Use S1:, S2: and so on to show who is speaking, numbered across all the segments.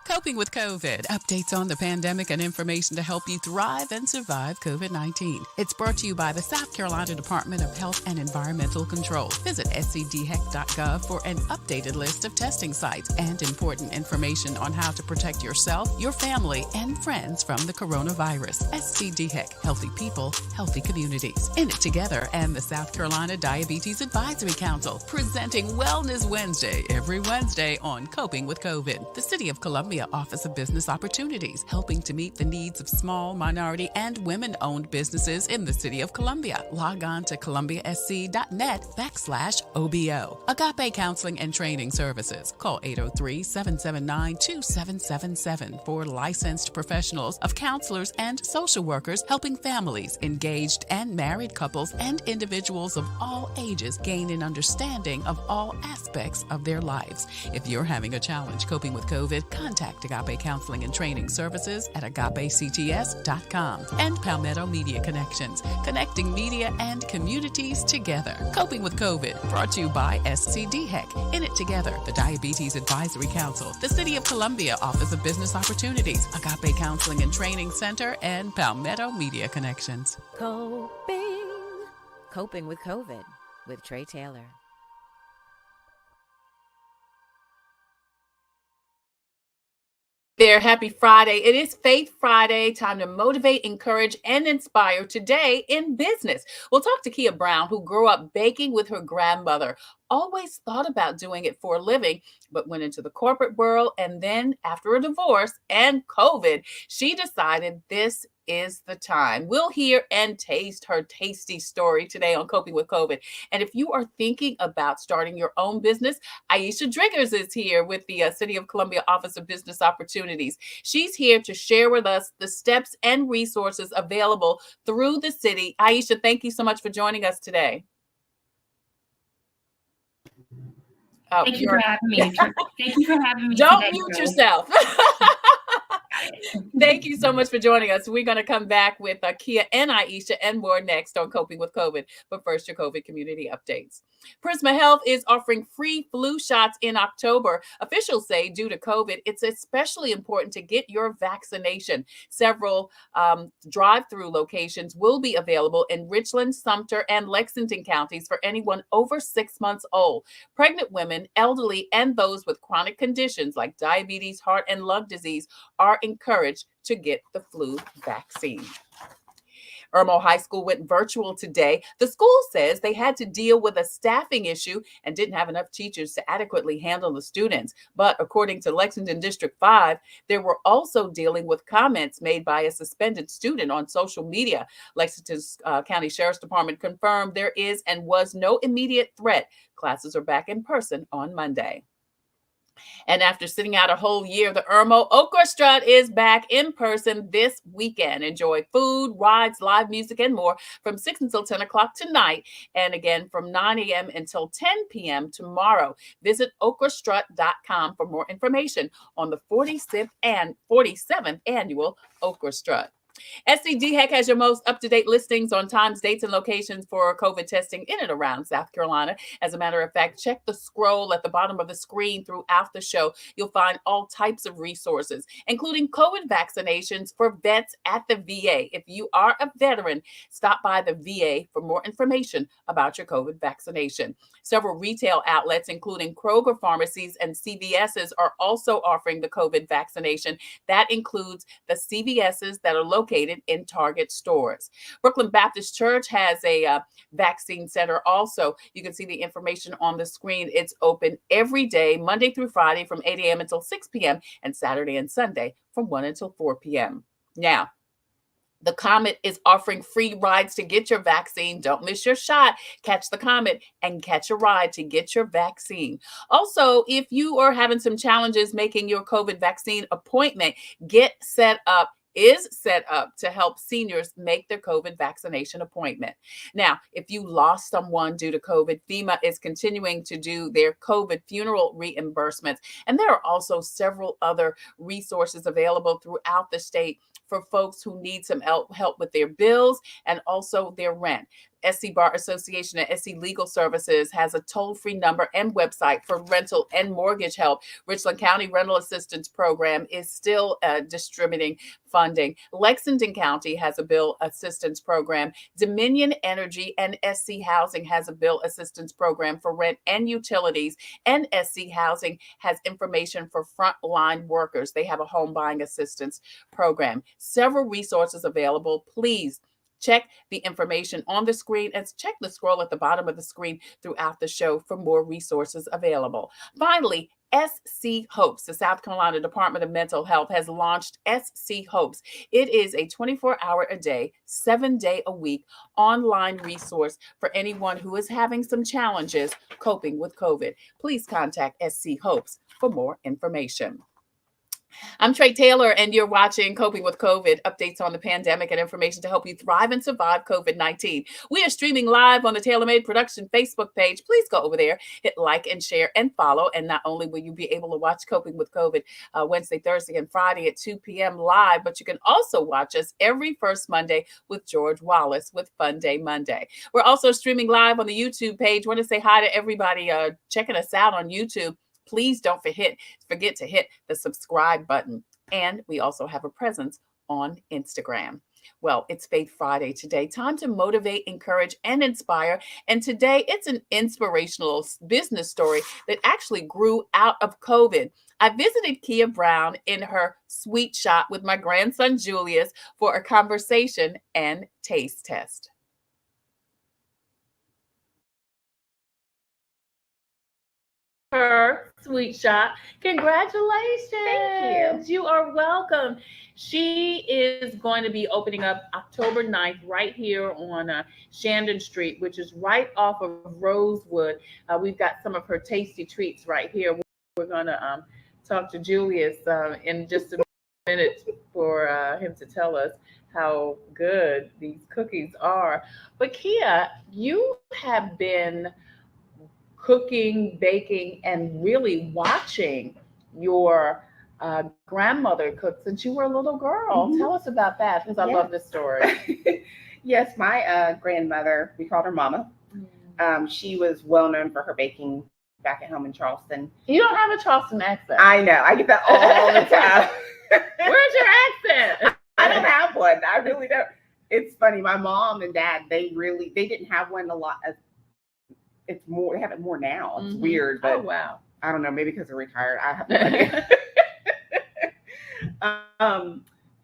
S1: Coping with COVID, updates on the pandemic and information to help you thrive and survive COVID-19. It's brought to you by the South Carolina Department of Health and Environmental Control. Visit scdheck.gov for an updated list of testing sites and important information on how to protect yourself, your family, and friends from the coronavirus. SCDHEC, healthy people, healthy communities. In it together and the South Carolina Diabetes Advisory Council, presenting Wellness Wednesday every Wednesday on Coping with COVID. The City of Columbia Office of Business Opportunities, helping to meet the needs of small, minority, and women-owned businesses in the City of Columbia. Log on to columbiasc.net/OBO. Agape Counseling and Training Services. Call 803-779-2777 for licensed professionals of counselors and social workers helping families, engaged and married couples, and individuals of all ages gain an understanding of all aspects of their lives. If you're having a challenge coping with COVID, contact Agape Counseling and Training Services at agapects.com. And Palmetto Media Connections, connecting media and communities together. Coping with COVID, brought to you by SCDHEC. In it together, the Diabetes Advisory Council, the City of Columbia Office of Business Opportunities, Agape Counseling and Training Center, and Palmetto Media Connections.
S2: Coping with COVID with Tre Tailor.
S3: There, happy Friday. It is Faith Friday, time to motivate, encourage, and inspire today in business. We'll talk to Kia Brown, who grew up baking with her grandmother, always thought about doing it for a living, but went into the corporate world. And then after a divorce and COVID, she decided this is the time. We'll hear and taste her tasty story today on Coping with COVID. And if you are thinking about starting your own business, Ayesha Driggers is here with the City of Columbia Office of Business Opportunities. She's here to share with us the steps and resources available through the city. Ayesha, thank you so much for joining us today.
S4: Thank you for having me. Thank you for having me.
S3: Don't
S4: today,
S3: mute yourself. Thank you so much for joining us. We're going to come back with Kia and Ayesha and more next on Coping with COVID. But first, your COVID community updates. Prisma Health is offering free flu shots in October. Officials say due to COVID, it's especially important to get your vaccination. Several drive-through locations will be available in Richland, Sumter, and Lexington counties for anyone over 6 months old. Pregnant women, elderly, and those with chronic conditions like diabetes, heart, and lung disease are encouraged to get the flu vaccine. Irmo High School went virtual today. The school says they had to deal with a staffing issue and didn't have enough teachers to adequately handle the students. But according to Lexington District 5, they were also dealing with comments made by a suspended student on social media. Lexington's County Sheriff's Department confirmed there is and was no immediate threat. Classes are back in person on Monday. And after sitting out a whole year, the Irmo Okra Strut is back in person this weekend. Enjoy food, rides, live music, and more from 6 until 10 o'clock tonight. And again, from 9 a.m. until 10 p.m. tomorrow. Visit okrastrut.com for more information on the 47th annual Okra Strut. SCDHEC has your most up-to-date listings on times, dates, and locations for COVID testing in and around South Carolina. As a matter of fact, check the scroll at the bottom of the screen throughout the show. You'll find all types of resources, including COVID vaccinations for vets at the VA. If you are a veteran, stop by the VA for more information about your COVID vaccination. Several retail outlets, including Kroger pharmacies and CVS's, are also offering the COVID vaccination. That includes the CVS's that are located in Target stores. Brooklyn Baptist Church has a vaccine center also. You can see the information on the screen. It's open every day, Monday through Friday from 8 a.m. until 6 p.m. and Saturday and Sunday from 1 until 4 p.m. Now, the Comet is offering free rides to get your vaccine. Don't miss your shot. Catch the Comet and catch a ride to get your vaccine. Also, if you are having some challenges making your COVID vaccine appointment, is set up to help seniors make their COVID vaccination appointment. Now, if you lost someone due to COVID, FEMA is continuing to do their COVID funeral reimbursements. And there are also several other resources available throughout the state for folks who need some help with their bills and also their rent. SC Bar Association and SC Legal Services has a toll-free number and website for rental and mortgage help. Richland County Rental Assistance Program is still distributing funding. Lexington County has a bill assistance program. Dominion Energy and SC Housing has a bill assistance program for rent and utilities. And SC Housing has information for frontline workers. They have a home buying assistance program. Several resources available. Please check the information on the screen and check the scroll at the bottom of the screen throughout the show for more resources available. Finally, SC Hopes, the South Carolina Department of Mental Health, has launched SC Hopes. It is a 24-hour-a-day, 7-day-a-week online resource for anyone who is having some challenges coping with COVID. Please contact SC Hopes for more information. I'm Tre Tailor, and you're watching Coping with COVID, updates on the pandemic and information to help you thrive and survive COVID-19. We are streaming live on the Tailor Made Production Facebook page. Please go over there, hit like and share and follow. And not only will you be able to watch Coping with COVID Wednesday, Thursday, and Friday at 2 p.m. live, but you can also watch us every first Monday with George Wallace with Fun Day Monday. We're also streaming live on the YouTube page. Want to say hi to everybody checking us out on YouTube. Please don't forget to hit the subscribe button. And we also have a presence on Instagram. Well, it's Faith Friday today. Time to motivate, encourage, and inspire. And today it's an inspirational business story that actually grew out of COVID. I visited Kia Brown in her sweet shop with my grandson Julius for a conversation and taste test. Her sweet shot. Congratulations.
S5: Thank you.
S3: You are welcome. She is going to be opening up October 9th right here on Shandon Street, which is right off of Rosewood. We've got some of her tasty treats right here. We're going to talk to Julius in just a minute for him to tell us how good these cookies are. But Kia, you have been cooking, baking, and really watching your grandmother cook since you were a little girl.
S5: Mm-hmm.
S3: Tell us about that, because I love this story.
S5: Yes, my grandmother, we called her Mama. She was well known for her baking back at home in Charleston.
S3: You don't have a Charleston accent.
S5: I know. I get that all the time.
S3: Where's your accent?
S5: I don't have one. I really don't. It's funny. My mom and dad, they didn't have one a lot. It's more, they have it more now. It's weird, but
S3: oh, wow.
S5: I don't know, maybe because they're retired. I have no idea.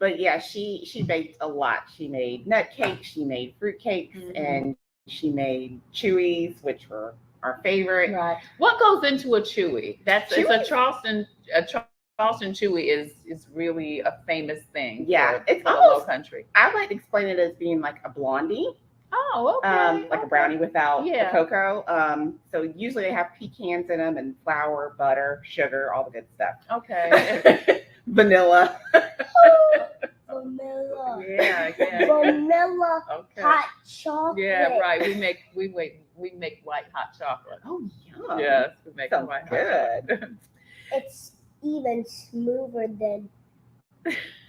S5: But yeah, she baked a lot. She made nut cakes, she made fruit cakes, and she made chewies, which were our favorite.
S3: Right. What goes into a chewy? It's a Charleston chewy is really a famous thing.
S5: Yeah, it's
S3: for
S5: almost
S3: the Low Country.
S5: I like to explain it as being like a blondie.
S3: Oh, okay.
S5: Like a brownie without the
S3: Yeah.
S5: cocoa. So usually they have pecans in them and flour, butter, sugar, all the good stuff.
S3: Okay.
S5: Vanilla.
S6: Vanilla.
S3: Yeah.
S6: Vanilla
S3: Okay.
S6: hot chocolate.
S3: Yeah, right. We make white hot chocolate.
S5: Oh, yum.
S3: Yes, we make
S5: Sounds
S3: white hot
S5: good.
S3: chocolate.
S6: It's even smoother than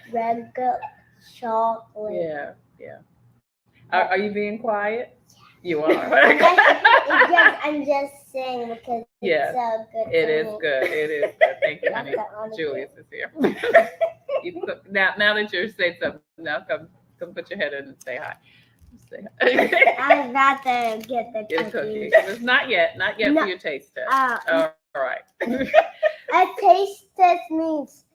S6: regular chocolate.
S3: Yeah. Are you being quiet? You are.
S6: I'm just saying because
S3: Yes,
S6: it's so good.
S3: It
S6: for
S3: is
S6: me.
S3: good. It is good. Thank you,
S6: That's
S3: honey.
S6: the only
S3: Julius is here. Now that you're saying something, now come put your head in and say hi. Say hi.
S6: I'd rather get the
S3: Get a
S6: cookie.
S3: cookie. It's not yet
S6: No.
S3: for your taste test. All right.
S6: A taste test means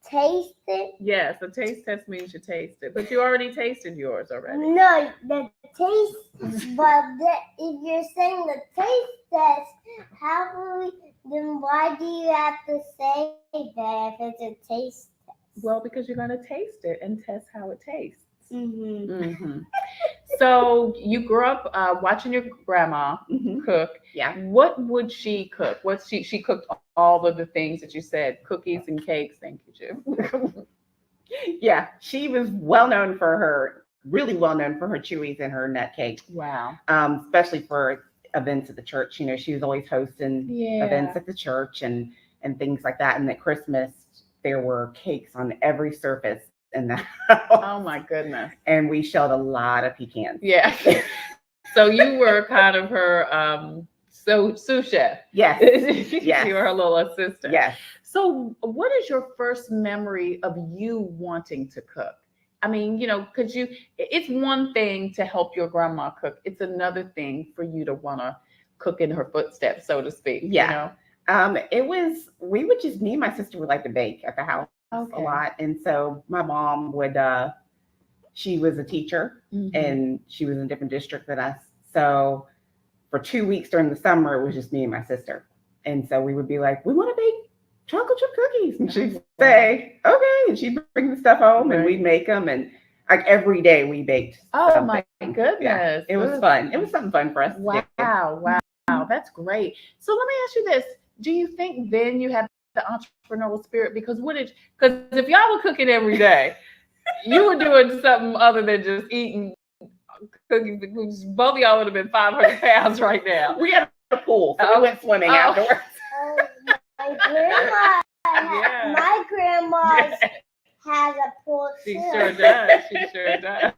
S6: taste it.
S3: Yes, a taste test means you taste it, but you already tasted yours already.
S6: No, the taste. If you're saying the taste test, then why do you have to say that if it's a taste test?
S3: Well, because you're going to taste it and test how it tastes.
S6: Mm-hmm.
S3: So you grew up watching your grandma cook.
S5: Yeah.
S3: What would she cook? She cooked all of the things that you said, cookies and cakes. Thank you, Jim.
S5: Yeah, she was really well known for her chewies and her nut cakes.
S3: Wow.
S5: Especially for events at the church. You know, she was always hosting events at the church and things like that. And at Christmas, there were cakes on every surface in the house.
S3: Oh my goodness.
S5: And we shelled a lot of pecans.
S3: Yeah. So you were kind of her sous chef.
S5: Yes.
S3: You were her little assistant.
S5: Yes.
S3: So what is your first memory of you wanting to cook? I mean, because it's one thing to help your grandma cook. It's another thing for you to want to cook in her footsteps, so to speak.
S5: Yeah. We would just, me and my sister would like to bake at the house a lot. And so my mom would, she was a teacher and she was in a different district than us. So for 2 weeks during the summer, it was just me and my sister. And so we would be like, we want to bake chocolate chip cookies. And she'd say, okay. And she'd bring the stuff home and we'd make them. And like every day we baked.
S3: Oh my goodness.
S5: Yeah, it was fun. It was something fun for us.
S3: Wow. That's great. So let me ask you this. Do you think then you had the entrepreneurial spirit? Because if y'all were cooking every day, you were doing something other than just eating cookies. Both of y'all would have been 500 pounds right now.
S5: We had a pool, so we went swimming afterwards.
S6: My grandma has a pool too.
S3: She sure does.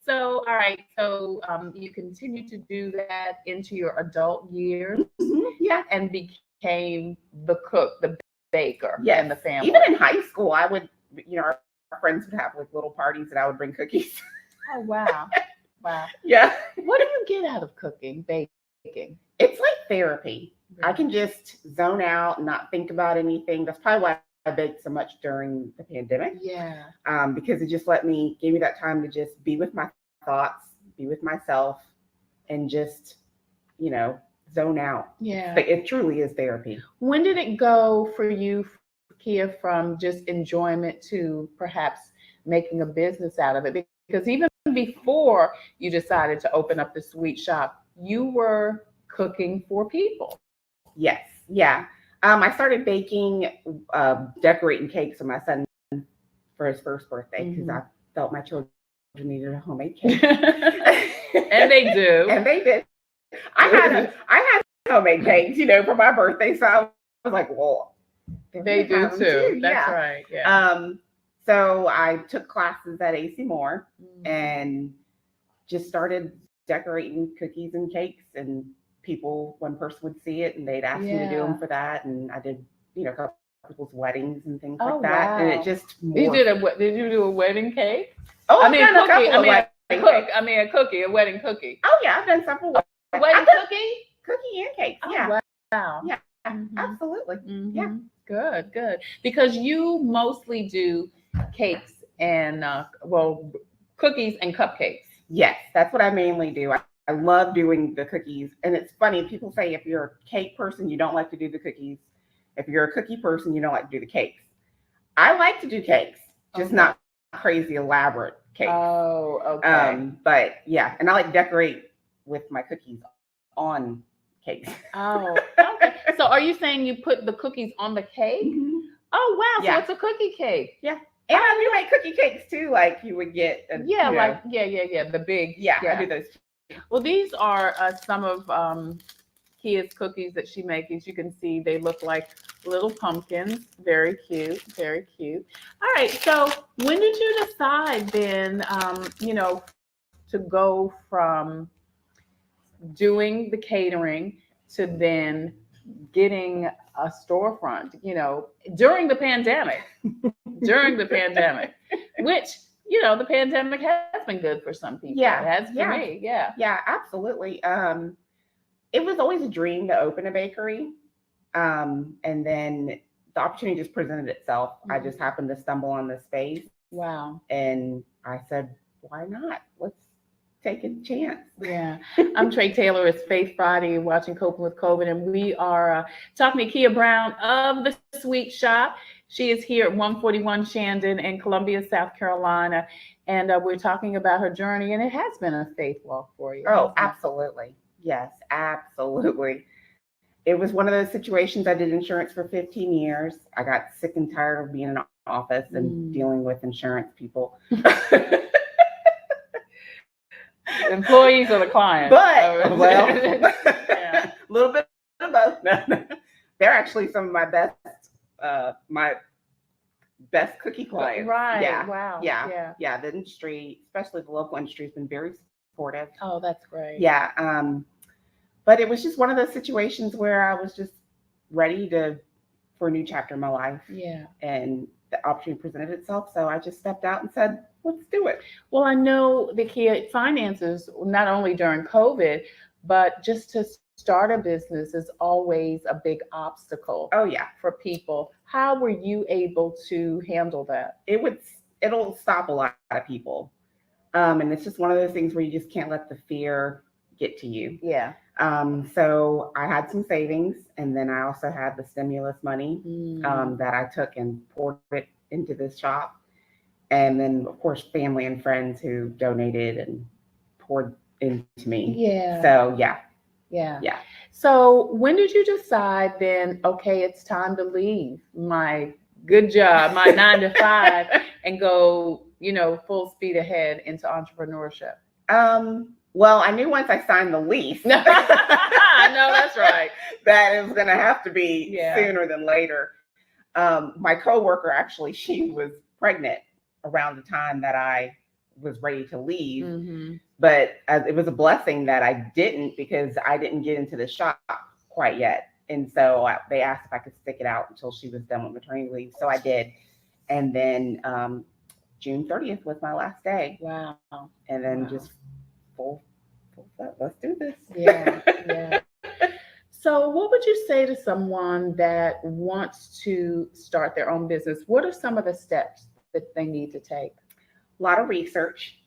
S3: So, all right. So you continue to do that into your adult years.
S5: Yeah.
S3: And became the cook, the baker in the family.
S5: Even in high school, I would, our friends would have like little parties and I would bring cookies.
S3: Oh, wow.
S5: Yeah.
S3: What do you get out of cooking, baking?
S5: It's like therapy. I can just zone out and not think about anything. That's probably why I baked so much during the pandemic.
S3: Yeah.
S5: Because it just gave me that time to just be with my thoughts, be with myself, and just, zone out.
S3: Yeah.
S5: But it truly is therapy.
S3: When did it go for you, Kia, from just enjoyment to perhaps making a business out of it? Because even before you decided to open up the sweet shop, you were cooking for people.
S5: Yes. Yeah. I started baking, decorating cakes for my son for his first birthday because I felt my children needed a homemade cake.
S3: And they do.
S5: And they did. I had homemade cakes, for my birthday. So I was like, well,
S3: they do too. That's right. Yeah.
S5: So I took classes at AC Moore and just started decorating cookies and cakes, and one person would see it and they'd ask me to do them for that. And I did, a couple people's weddings and things like that. Wow. And it just
S3: did you do a wedding cake?
S5: Oh,
S3: a cookie, a wedding cookie.
S5: Oh yeah, I've done several
S3: wedding cookie
S5: and cakes.
S3: Oh,
S5: yeah.
S3: Wow.
S5: Yeah. Absolutely. Yeah.
S3: Good. Because you mostly do cakes and cookies and cupcakes.
S5: Yes, that's what I mainly do. I love doing the cookies. And it's funny, people say if you're a cake person, you don't like to do the cookies. If you're a cookie person, you don't like to do the cakes. I like to do cakes, just not crazy elaborate cakes.
S3: Oh, okay.
S5: But yeah, and I like to decorate with my cookies on cakes.
S3: Oh, okay. So are you saying you put the cookies on the cake? Mm-hmm. Oh, wow. Yeah. So it's a cookie cake.
S5: Yeah. And I do make cookie cakes too, like you would get. The big. Yeah, I do those too.
S3: Well, these are some of Kia's cookies that she makes. As you can see, they look like little pumpkins. Very cute. All right. So when did you decide then, to go from doing the catering to then getting a storefront, during the pandemic, which, the pandemic has been good for some people.
S5: Yeah.
S3: It has for me. Yeah.
S5: Yeah, absolutely. It was always a dream to open a bakery. And then the opportunity just presented itself. Mm-hmm. I just happened to stumble on this space.
S3: Wow.
S5: And I said, why not? Let's take a chance.
S3: Yeah. I'm Tre Tailor. It's Faith Friday, watching Coping with COVID. And we are talking to Kia Brown of the Sweet Shop. She is here at 141 Shandon in Columbia, South Carolina. And we're talking about her journey. And it has been a faith walk for you.
S5: Oh, absolutely. Yes, absolutely. It was one of those situations. I did insurance for 15 years. I got sick and tired of being in an office and dealing with insurance people.
S3: Employees or the clients?
S5: But, a little bit of both. They're actually some of my best cookie clients.
S3: Right.
S5: Yeah.
S3: Wow.
S5: Yeah. The industry, especially the local industry, has been very supportive.
S3: Oh, that's great.
S5: Yeah. But it was just one of those situations where I was just ready for a new chapter in my life.
S3: Yeah.
S5: And the opportunity presented itself. So I just stepped out and said, let's do it.
S3: Well, I know the key finances, not only during COVID, but just to start a business is always a big obstacle.
S5: Oh, yeah.
S3: For people. How were you able to handle that?
S5: It'll stop a lot of people. And it's just one of those things where you just can't let the fear get to you.
S3: Yeah.
S5: So I had some savings, and then I also had the stimulus money that I took and poured it into this shop. And then, of course, family and friends who donated and poured into me.
S3: Yeah.
S5: So, yeah.
S3: Yeah.
S5: Yeah.
S3: So when did you decide then, okay, it's time to leave my good job, my 9 to 5, and go, full speed ahead into entrepreneurship?
S5: Well, I knew once I signed the lease.
S3: I know, that's right.
S5: That it was going to have to be
S3: Yeah.
S5: sooner than later. My coworker, actually, she was pregnant around the time that I was ready to leave.
S3: Mm-hmm.
S5: But it was a blessing that I didn't, because I didn't get into the shop quite yet. And so they asked if I could stick it out until she was done with maternity leave. So I did. And then June 30th was my last day.
S3: Wow.
S5: And then just full let's do this.
S3: Yeah. Yeah. So what would you say to someone that wants to start their own business? What are some of the steps that they need to take?
S5: A lot of research.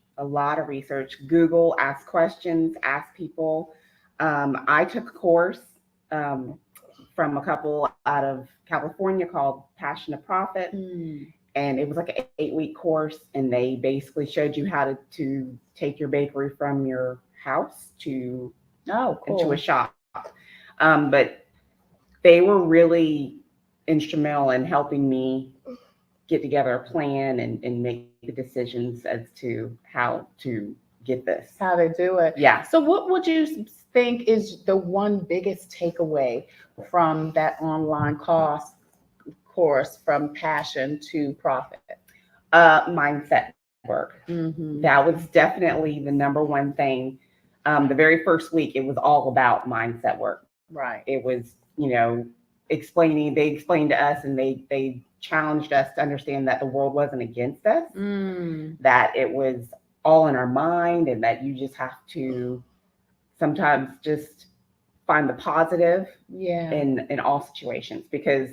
S5: Google, ask questions, ask people. I took a course from a couple out of California called Passion to Profit. And it was like an 8-week course. And they basically showed you how to take your bakery from your house into a shop. But they were really instrumental in helping me get together a plan and make the decisions as to how to get this.
S3: How to do it.
S5: Yeah.
S3: So what would you think is the one biggest takeaway from that online course from passion to profit?
S5: Mindset work.
S3: Mm-hmm.
S5: That was definitely the number one thing. The very first week, it was all about mindset work.
S3: Right.
S5: It was, they explained to us, and they challenged us to understand that the world wasn't against us, that it was all in our mind, and that you just have to sometimes just find the positive in all situations, because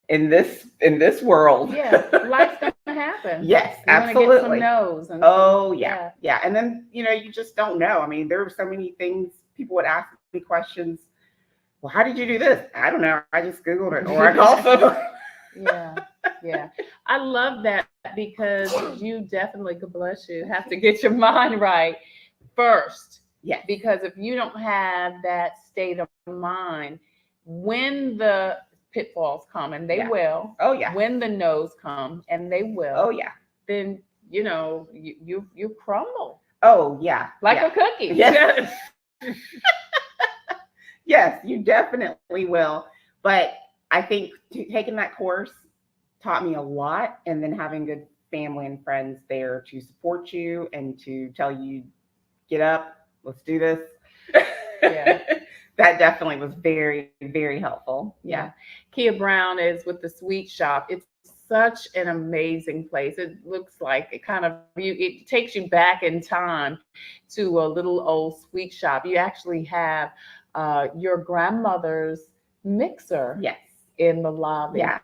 S5: in this world,
S3: life's gonna happen.
S5: Yes,
S3: You're
S5: absolutely.
S3: Gonna get some no's.
S5: And yeah. And then you just don't know. I mean, there were so many things. People would ask me questions. Well, how did you do this? I don't know. I just Googled it, or I called someone.
S3: Yeah. I love that, because you definitely, God bless you, have to get your mind right first.
S5: Yes.
S3: Because if you don't have that state of mind, when the pitfalls come, and they will.
S5: Oh yeah.
S3: When the no's come, and they will.
S5: Oh yeah.
S3: Then you crumble.
S5: Oh yeah.
S3: Like a cookie.
S5: Yes. Yes, you definitely will. But I think taking that course taught me a lot, and then having good family and friends there to support you and to tell you, get up, let's do this.
S3: Yeah.
S5: That definitely was very, very helpful.
S3: Yeah. Kia Brown is with the Sweet Shop. It's such an amazing place. It looks like it takes you back in time to a little old sweet shop. You actually have your grandmother's mixer in the lobby.
S5: Yeah.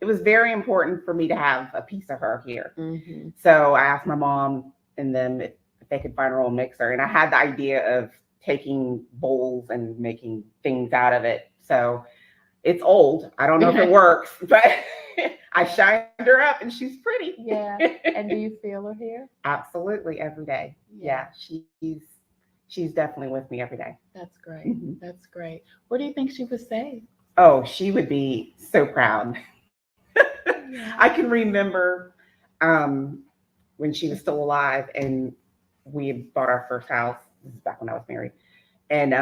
S5: It was very important for me to have a piece of her here.
S3: Mm-hmm.
S5: So I asked my mom and them if they could find her old mixer. And I had the idea of taking bowls and making things out of it. So it's old. I don't know if it works, but I shined her up, and she's pretty.
S3: Yeah. And do you feel her here?
S5: Absolutely, every day. Yeah. She's definitely with me every day.
S3: That's great. Mm-hmm. That's great. What do you think she would say?
S5: Oh, she would be so proud. I can remember when she was still alive, and we had bought our first house. This is back when I was married. And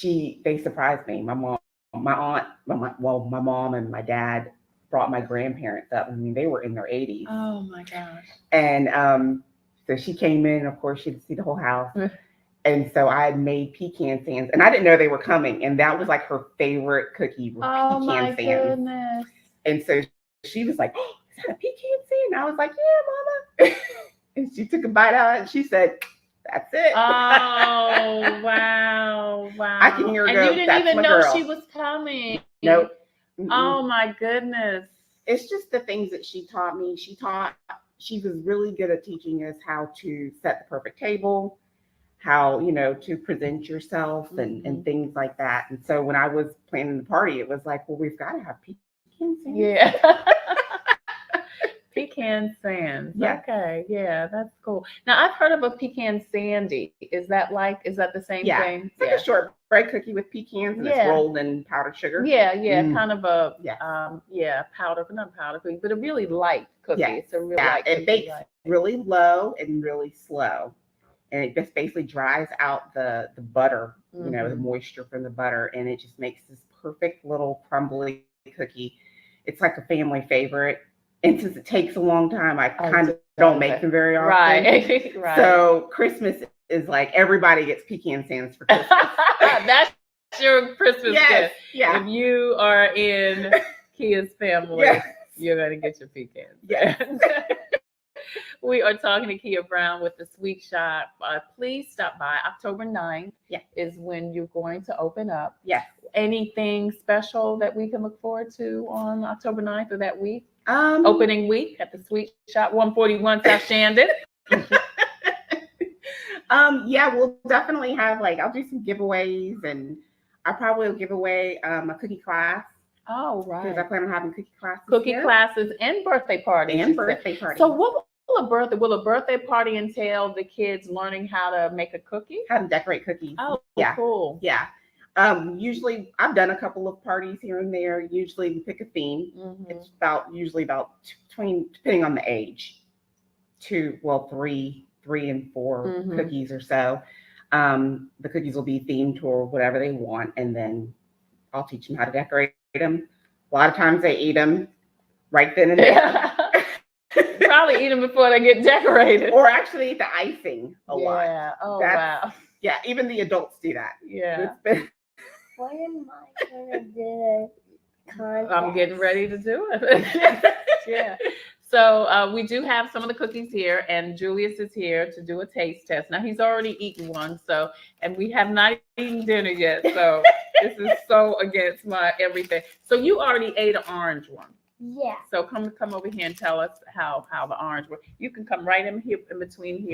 S5: they surprised me. My mom and my dad brought my grandparents up. I mean, they were in their 80s.
S3: Oh my gosh.
S5: And So she came in, of course, she had to see the whole house. And so I had made pecan sands, and I didn't know they were coming. And that was like her favorite cookie, were pecan sands.
S3: Goodness.
S5: And so she was like, "Oh, is that a pecan sand?" I was like, "Yeah, Mama." And she took a bite out and she said, "That's it."
S3: Oh, wow.
S5: I can hear her
S3: and
S5: go,
S3: you didn't
S5: "That's
S3: even
S5: my
S3: know
S5: girl."
S3: she was coming.
S5: Nope.
S3: Oh, my goodness.
S5: It's just the things that she taught me. She was really good at teaching us how to set the perfect table, how, to present yourself and things like that. And so when I was planning the party, it was like, well, we've got to have pecan sands.
S3: Yeah. Pecan sands.
S5: Yeah.
S3: Okay. Yeah, that's cool. Now I've heard of a pecan sandy. Is that the same thing?
S5: It's like a shortbread cookie with pecans and it's rolled in powdered sugar.
S3: Yeah, kind of a
S5: powder,
S3: not powder cookie, but a really light cookie.
S5: Yes.
S3: It's a really light cookie.
S5: It bakes really low and really slow. And it just basically dries out the butter, the moisture from the butter, and it just makes this perfect little crumbly cookie. It's like a family favorite. And since it takes a long time, I kind of don't make them very often.
S3: Right.
S5: So Christmas is like everybody gets pecan sands for Christmas.
S3: That's your Christmas gift.
S5: Yeah.
S3: If you are in Kia's family, you're going to get your pecans.
S5: Yes.
S3: We are talking to Kia Brown with the Sweet Shop. Please stop by. October 9th is when you're going to open up.
S5: Yes.
S3: Anything special that we can look forward to on October 9th or that week? Opening week at the Sweet Shop, 141 South Shandon.
S5: We'll definitely have I'll do some giveaways, and I probably will give away a cookie class.
S3: Oh, right.
S5: Because I plan on having cookie classes.
S3: Classes and birthday parties. So what will a birthday party entail? The kids learning how to make a cookie?
S5: How to decorate cookies.
S3: Oh,
S5: yeah.
S3: Cool.
S5: Yeah. Usually I've done a couple of parties here and there. Usually we pick a theme. It's usually about depending on the age, 3 and 4 cookies or so. The cookies will be themed or whatever they want, and then I'll teach them how to decorate them. A lot of times they eat them right then and there.
S3: Probably eat them before they get decorated.
S5: Or actually eat the icing a lot.
S3: Yeah. Oh, wow.
S5: Yeah, even the adults do that.
S3: Yeah.
S6: When am I gonna do a contest?
S3: I'm getting ready to do it. Yeah. So we do have some of the cookies here, and Julius is here to do a taste test. Now he's already eaten one, and we have not eaten dinner yet. So this is so against my everything. So you already ate an orange one.
S6: Yeah.
S3: So come over here and tell us how the orange works. You can come right in here, in between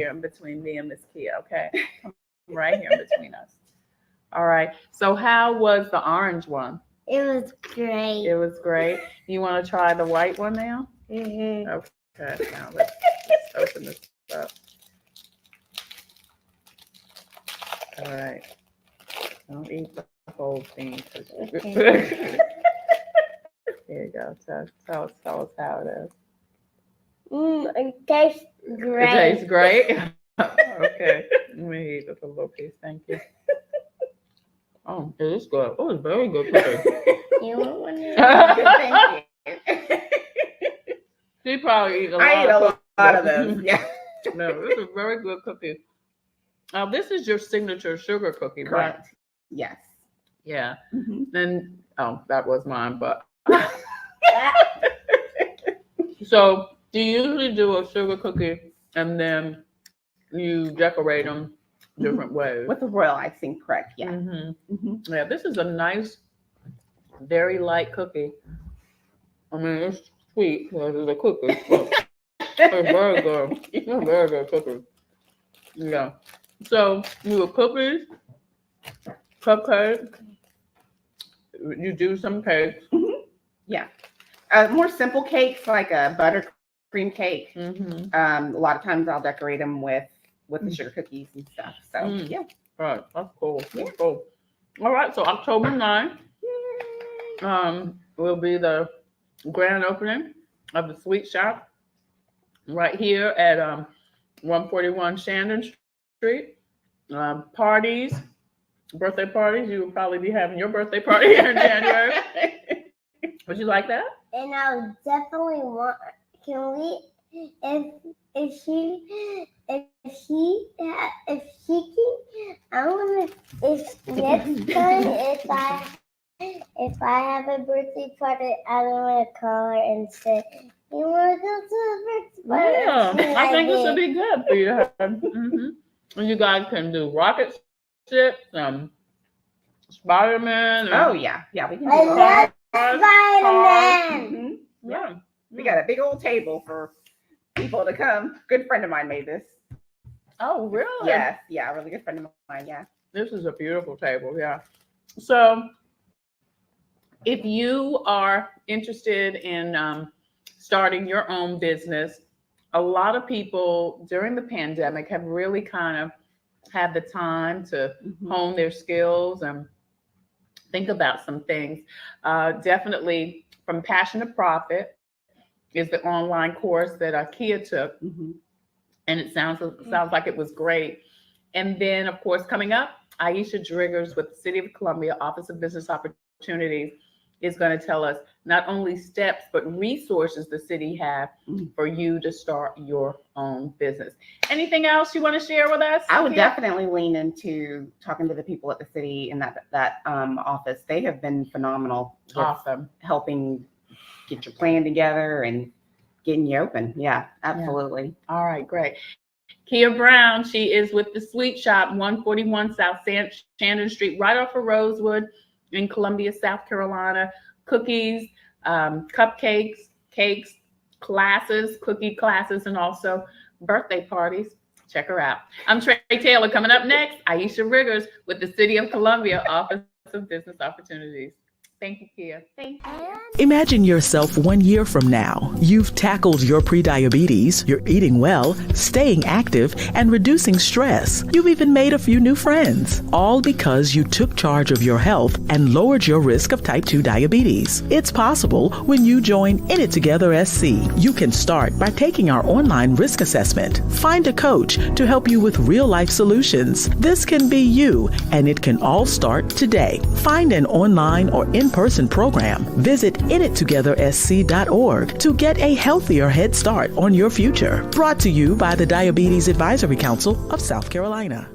S3: me and Miss Kia. Okay. Come right here in between us. All right. So how was the orange one?
S6: It was great.
S3: It was great. You want to try the white one now?
S6: Mm-hmm.
S3: Okay. Now let's open this up. All right. Don't eat the whole thing.
S6: Okay.
S3: Here you go. Tell us how it is.
S6: It tastes great.
S3: It tastes great. Okay. Let me eat just a little piece. Thank you. Oh, it is good. Oh, it's very good cookie.
S6: You want one?
S5: Thank you.
S3: She probably eat
S5: I eat a lot of those. Yeah.
S3: No, this is a very good cookie. This is your signature sugar cookie, right?
S5: Correct. Yes.
S3: Yeah. And that was mine, but so do you usually do a sugar cookie and then you decorate them different ways?
S5: With the royal icing, correct? Yeah.
S3: Yeah, this is a nice, very light cookie. I mean, it's sweet because it's a cookie. But it's very good. It's a very good cookie. Yeah. So you have cookies, cupcakes. You do some cakes.
S5: Yeah. More simple cakes like a buttercream cake. A lot of times I'll decorate them with the sugar cookies and stuff. So yeah.
S3: Right. That's cool. That's cool. All right. So October 9th will be the grand opening of the Sweet Shop right here at 141 Shandon Street. Parties, birthday parties. You will probably be having your birthday party here in January. Would you like that?
S6: And I'll definitely want. Can we? If if she can, I want to. If next time, if I have a birthday party, I want to call her and say, "You want to go to a birthday party?"
S3: Yeah, I think this would be good for you. And you guys can do rocket ships, Spider-Man.
S5: Oh yeah, we can do
S6: I love
S5: Spider-Man.
S3: Yeah,
S5: we got a big old table for people to come. Good friend of mine made this.
S3: Oh, really?
S5: Yes, a really good friend of mine. Yeah.
S3: This is a beautiful table. Yeah. So, if you are interested in starting your own business, a lot of people during the pandemic have really kind of had the time to hone their skills and think about some things. Definitely from Passion to Profit is the online course that Kia took. And it sounds like it was great. And then, of course, coming up, Ayesha Driggers with the City of Columbia Office of Business Opportunities is going to tell us not only steps, but resources the city have for you to start your own business. Anything else you want to share with us?
S5: I would definitely lean into talking to the people at the city in that office. They have been phenomenal.
S3: Awesome.
S5: Helping get your plan together and getting you open. Yeah, absolutely.
S3: Yeah. All right, great. Kia Brown, she is with the Sweet Shop, 141 South Shannon Street, right off of Rosewood in Columbia, South Carolina. Cookies, cupcakes, cakes, classes, cookie classes, and also birthday parties. Check her out. I'm Tre Tailor. Coming up next, Ayesha Driggers with the City of Columbia Office of Business Opportunities. Thank you, Kia.
S5: Thank you.
S7: Imagine yourself 1 year from now. You've tackled your prediabetes, you're eating well, staying active, and reducing stress. You've even made a few new friends, all because you took charge of your health and lowered your risk of type 2 diabetes. It's possible when you join In It Together SC. You can start by taking our online risk assessment. Find a coach to help you with real-life solutions. This can be you, and it can all start today. Find an online or in-person program. Visit inittogethersc.org to get a healthier head start on your future. Brought to you by the Diabetes Advisory Council of South Carolina.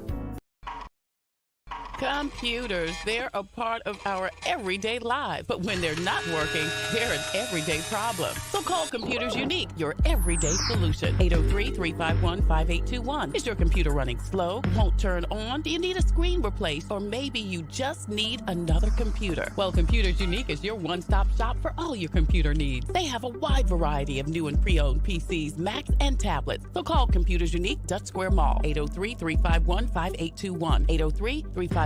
S1: Computers, they're a part of our everyday life. But when they're not working, they're an everyday problem. So call Computers Unique, your everyday solution. 803-351-5821. Is your computer running slow? Won't turn on? Do you need a screen replaced? Or maybe you just need another computer? Well, Computers Unique is your one-stop shop for all your computer needs. They have a wide variety of new and pre-owned PCs, Macs, and tablets. So call Computers Unique, Dutch Square Mall. 803-351-5821. 803-351-5821.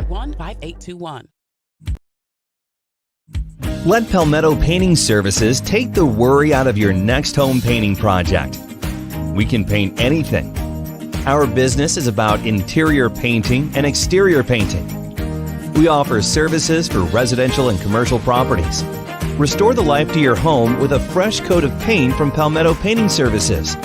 S8: Let Palmetto Painting Services take the worry out of your next home painting project. We can paint anything. Our business is about interior painting and exterior painting. We offer services for residential and commercial properties. Restore the life to your home with a fresh coat of paint from Palmetto Painting Services.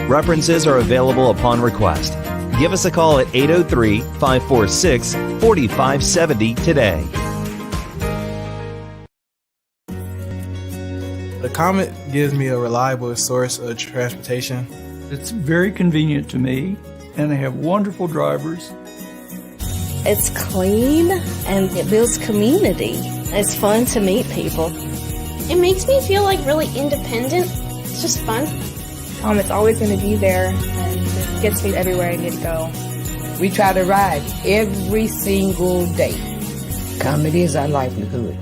S8: References are available upon request. Give us a call at 803-546-4570 today.
S9: The Comet gives me a reliable source of transportation.
S10: It's very convenient to me, and they have wonderful drivers.
S11: It's clean, and it builds community. It's fun to meet people.
S12: It makes me feel like really independent. It's just fun.
S13: Comet's always going to be there, and it gets me everywhere I need to go.
S14: We try to ride every single day. Comet is our livelihood.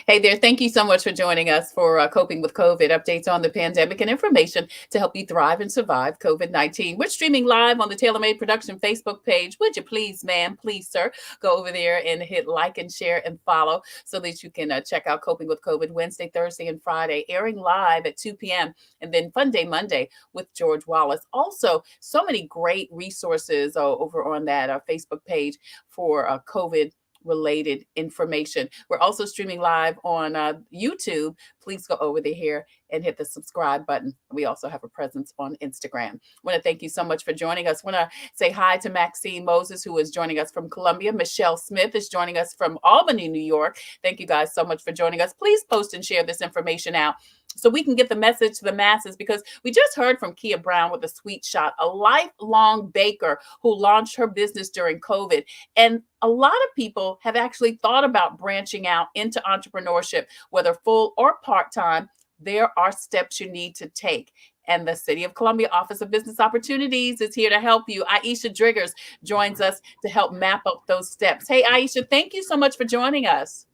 S3: Hey there, thank you so much for joining us for Coping with COVID, updates on the pandemic and information to help you thrive and survive COVID-19. We're streaming live on the Tailor Made Production Facebook page. Would you please, ma'am, please, sir, go over there and hit like and share and follow so that you can check out Coping with COVID Wednesday, Thursday, and Friday, airing live at 2 p.m. and then Fun Day Monday with George Wallace. Also, so many great resources over on that Facebook page for COVID related information. We're also streaming live on YouTube. Please go over there and hit the subscribe button. We also have a presence on Instagram. I want to thank you so much for joining us. I want to say hi to Maxine Moses, who is joining us from Columbia. Michelle Smith is joining us from Albany, New York. Thank you guys so much for joining us. Please post and share this information out so we can get the message to the masses, because we just heard from Kia Brown with a sweet shot, a lifelong baker who launched her business during COVID. And a lot of people have actually thought about branching out into entrepreneurship, whether full or part-time. There are steps you need to take. And the City of Columbia Office of Business Opportunities is here to help you. Ayesha Driggers joins us to help map up those steps. Hey, Ayesha, thank you so much for joining us.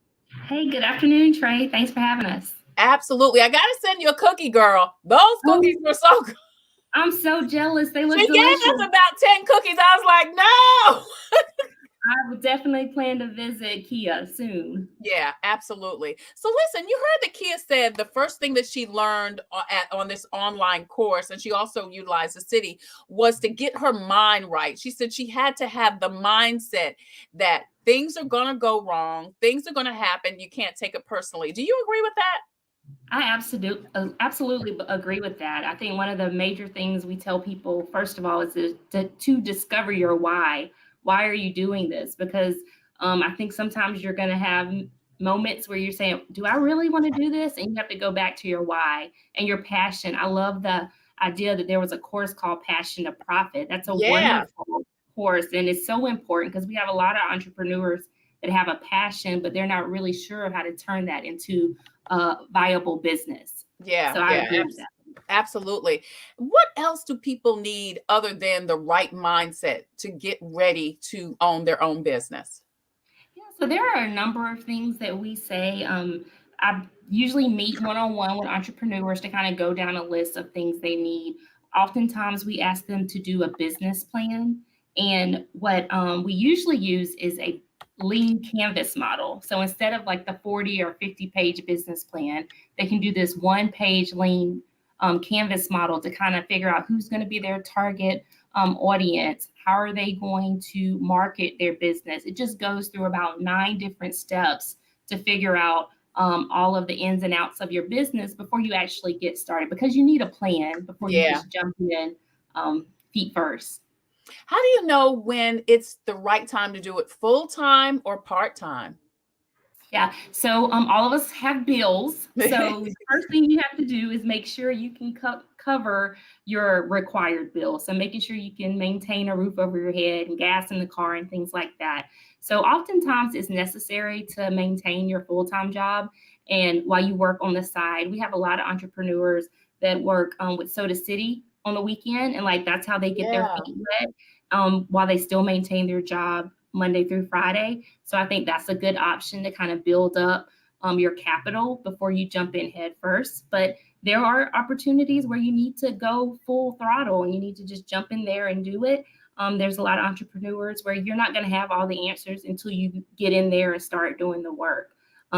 S4: Hey, good afternoon, Trey. Thanks for having us.
S3: Absolutely. I got to send you a cookie, girl. Those cookies were so good.
S4: I'm so jealous. They look
S3: delicious. She gave us about 10 cookies. I was like, no.
S4: I would definitely plan to visit Kia soon.
S3: Yeah, absolutely. So listen, you heard that Kia said the first thing that she learned on this online course, and she also utilized the city, was to get her mind right. She said she had to have the mindset that things are going to go wrong. Things are going to happen. You can't take it personally. Do you agree with that?
S4: I absolutely agree with that. I think one of the major things we tell people, first of all, is to discover your why. Why are you doing this? Because I think sometimes you're going to have moments where you're saying, do I really want to do this? And you have to go back to your why and your passion. I love the idea that there was a course called Passion to Profit. That's a wonderful course. And it's so important because we have a lot of entrepreneurs that have a passion, but they're not really sure how to turn that into a viable business.
S3: Yeah.
S4: So I agree with that.
S3: Absolutely. What else do people need other than the right mindset to get ready to own their own business?
S4: Yeah, so there are a number of things that we say. I usually meet one-on-one with entrepreneurs to kind of go down a list of things they need. Oftentimes we ask them to do a business plan. And what we usually use is a lean canvas model. So instead of like the 40 or 50 page business plan, they can do this 1-page lean canvas model to kind of figure out who's going to be their target audience. How are they going to market their business? It just goes through about 9 different steps to figure out all of the ins and outs of your business before you actually get started, because you need a plan before you just jump in feet first.
S3: How do you know when it's the right time to do it full-time or part-time?
S4: Yeah. So all of us have bills. So the first thing you have to do is make sure you can cover your required bills. So making sure you can maintain a roof over your head and gas in the car and things like that. So oftentimes it's necessary to maintain your full-time job. And while you work on the side, we have a lot of entrepreneurs that work with Soda City on the weekend. And like, that's how they get their feet wet while they still maintain their job Monday through Friday. So I think that's a good option to kind of build up your capital before you jump in head first. But there are opportunities where you need to go full throttle and you need to just jump in there and do it. There's a lot of entrepreneurs where you're not going to have all the answers until you get in there and start doing the work.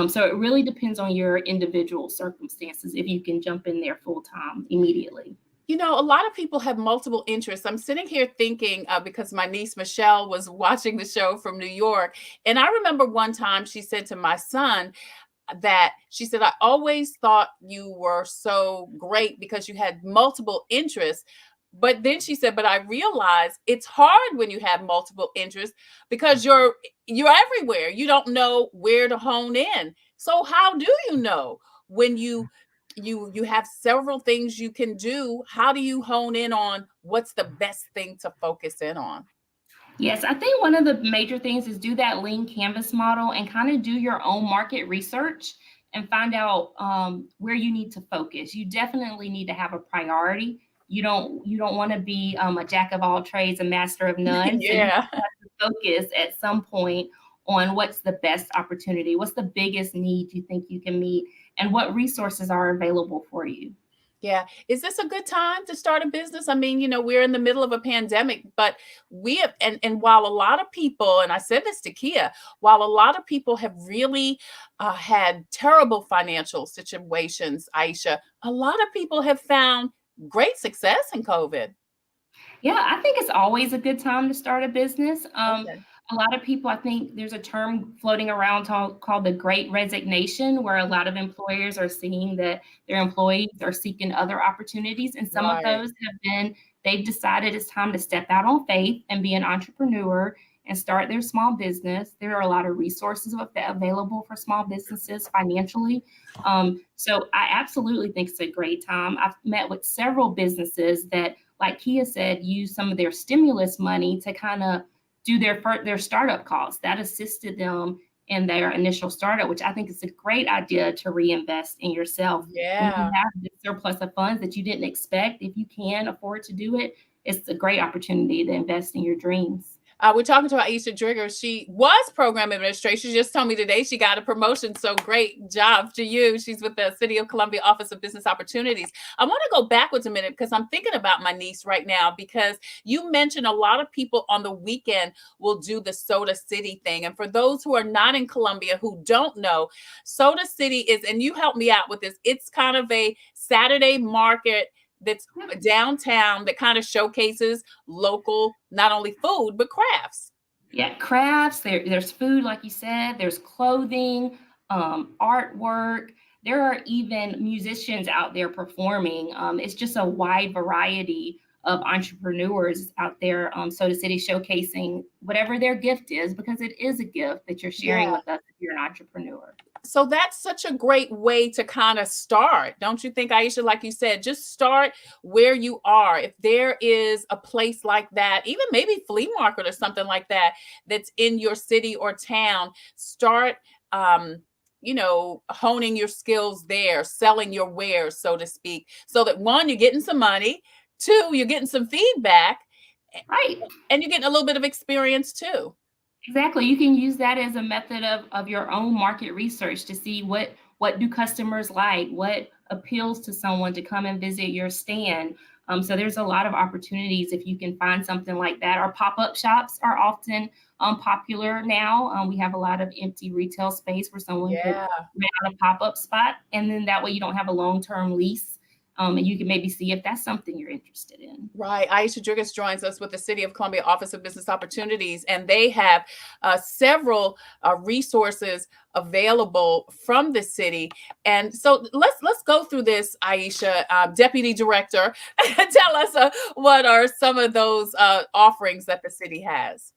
S4: So it really depends on your individual circumstances if you can jump in there full time immediately.
S3: You know, a lot of people have multiple interests. I'm sitting here thinking because my niece Michelle was watching the show from New York. And I remember one time she said to my son that she said, I always thought you were so great because you had multiple interests. But then she said, but I realized it's hard when you have multiple interests because you're everywhere. You don't know where to hone in. So how do you know when you have several things you can do? How do you hone in on what's the best thing to focus in on?
S4: Yes, I think one of the major things is do that lean canvas model and kind of do your own market research and find out where you need to focus. You definitely need to have a priority. You don't want to be a jack of all trades, a master of none. So you have to focus at some point on what's the best opportunity, what's the biggest need you think you can meet, and what resources are available for you.
S3: Yeah. Is this a good time to start a business? I mean, you know, we're in the middle of a pandemic, but we have, and while a lot of people, and I said this to Kia, while a lot of people have really had terrible financial situations, Ayesha, a lot of people have found great success in COVID.
S4: Yeah, I think it's always a good time to start a business. A lot of people, I think there's a term floating around called the Great Resignation, where a lot of employers are seeing that their employees are seeking other opportunities. And some of those have been, they've decided it's time to step out on faith and be an entrepreneur and start their small business. There are a lot of resources available for small businesses financially. So I absolutely think it's a great time. I've met with several businesses that, like Kia said, use some of their stimulus money to kind of do their startup costs. That assisted them in their initial startup, which I think is a great idea to reinvest in yourself. When you have the surplus of funds that you didn't expect, if you can afford to do it, it's a great opportunity to invest in your dreams.
S3: We're talking to Ayesha Driggers. She was program administrator. She just told me today she got a promotion. So great job to you. She's with the City of Columbia Office of Business Opportunities. I want to go backwards a minute because I'm thinking about my niece right now, because you mentioned a lot of people on the weekend will do the Soda City thing. And for those who are not in Columbia who don't know, Soda City is, and you help me out with this, it's kind of a Saturday market that's downtown that kind of showcases local, not only food, but crafts.
S4: Yeah, crafts. There's food, like you said. There's clothing, artwork. There are even musicians out there performing. It's just a wide variety of entrepreneurs out there. Soda City showcasing whatever their gift is, because it is a gift that you're sharing with us if you're an entrepreneur.
S3: So that's such a great way to kind of start. Don't you think, Ayesha? Like you said, just start where you are. If there is a place like that, even maybe flea market or something like that, that's in your city or town, start, honing your skills there, selling your wares, so to speak, so that one, you're getting some money, two, you're getting some feedback,
S4: right?
S3: And you're getting a little bit of experience too.
S4: Exactly. You can use that as a method of your own market research to see what do customers like, what appeals to someone to come and visit your stand. So there's a lot of opportunities if you can find something like that. Our pop-up shops are often popular now. We have a lot of empty retail space where someone could rent out a pop-up spot, and then that way you don't have a long-term lease. And you can maybe see if that's something you're interested in.
S3: Right. Ayesha Driggers joins us with the City of Columbia Office of Business Opportunities, and they have several resources available from the city. And so let's go through this, Ayesha, Deputy Director. Tell us what are some of those offerings that the city has.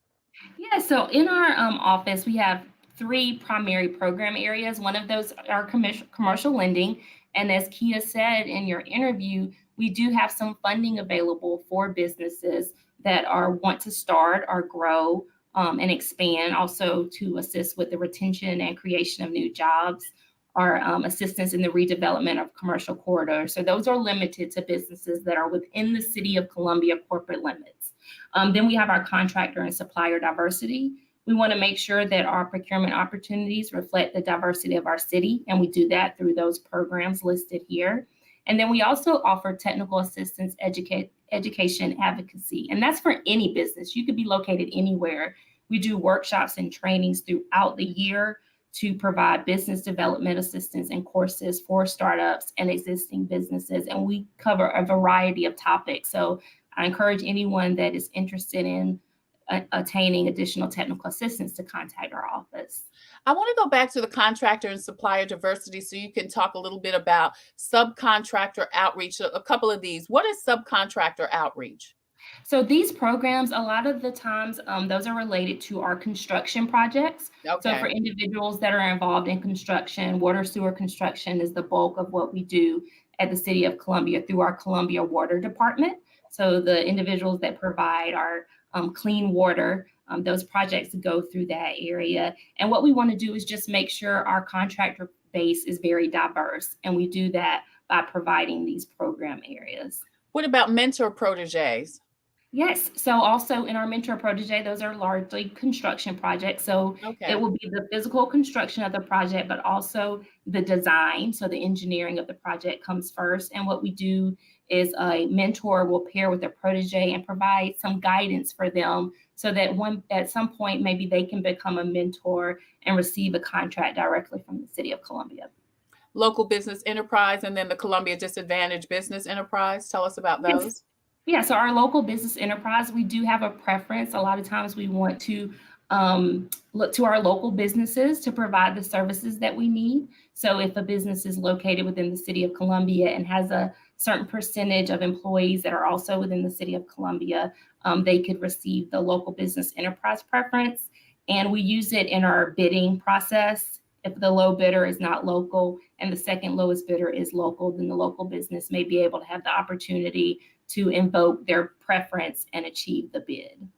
S4: Yeah. So in our office, we have 3 primary program areas. One of those are commercial lending. And as Kia said in your interview, we do have some funding available for businesses that want to start or grow and expand, also to assist with the retention and creation of new jobs, or assistance in the redevelopment of commercial corridors. So those are limited to businesses that are within the City of Columbia corporate limits. Then we have our contractor and supplier diversity. We want to make sure that our procurement opportunities reflect the diversity of our city, and we do that through those programs listed here. And then we also offer technical assistance, education, advocacy, and that's for any business. You could be located anywhere. We do workshops and trainings throughout the year to provide business development assistance and courses for startups and existing businesses, and we cover a variety of topics. So I encourage anyone that is interested in attaining additional technical assistance to contact our office.
S3: I want to go back to the contractor and supplier diversity so you can talk a little bit about subcontractor outreach, a couple of these. What is subcontractor outreach?
S4: So these programs, a lot of the times, those are related to our construction projects. Okay. So for individuals that are involved in construction, water sewer construction is the bulk of what we do at the City of Columbia through our Columbia Water Department. So the individuals that provide our clean water, those projects go through that area. And what we want to do is just make sure our contractor base is very diverse. And we do that by providing these program areas.
S3: What about mentor proteges?
S4: Yes. So also in our mentor protege, those are largely construction projects. So it will be the physical construction of the project, but also the design. So the engineering of the project comes first. And what we do is a mentor will pair with a protege and provide some guidance for them so that at some point, maybe they can become a mentor and receive a contract directly from the City of Columbia.
S3: Local business enterprise and then the Columbia Disadvantaged Business Enterprise. Tell us about those.
S4: Yes. Yeah, so our local business enterprise, we do have a preference. A lot of times we want to look to our local businesses to provide the services that we need. So if a business is located within the City of Columbia and has a certain percentage of employees that are also within the city of Columbia, they could receive the local business enterprise preference. And we use it in our bidding process. If the low bidder is not local and the second lowest bidder is local, then the local business may be able to have the opportunity to invoke their preference and achieve the bid.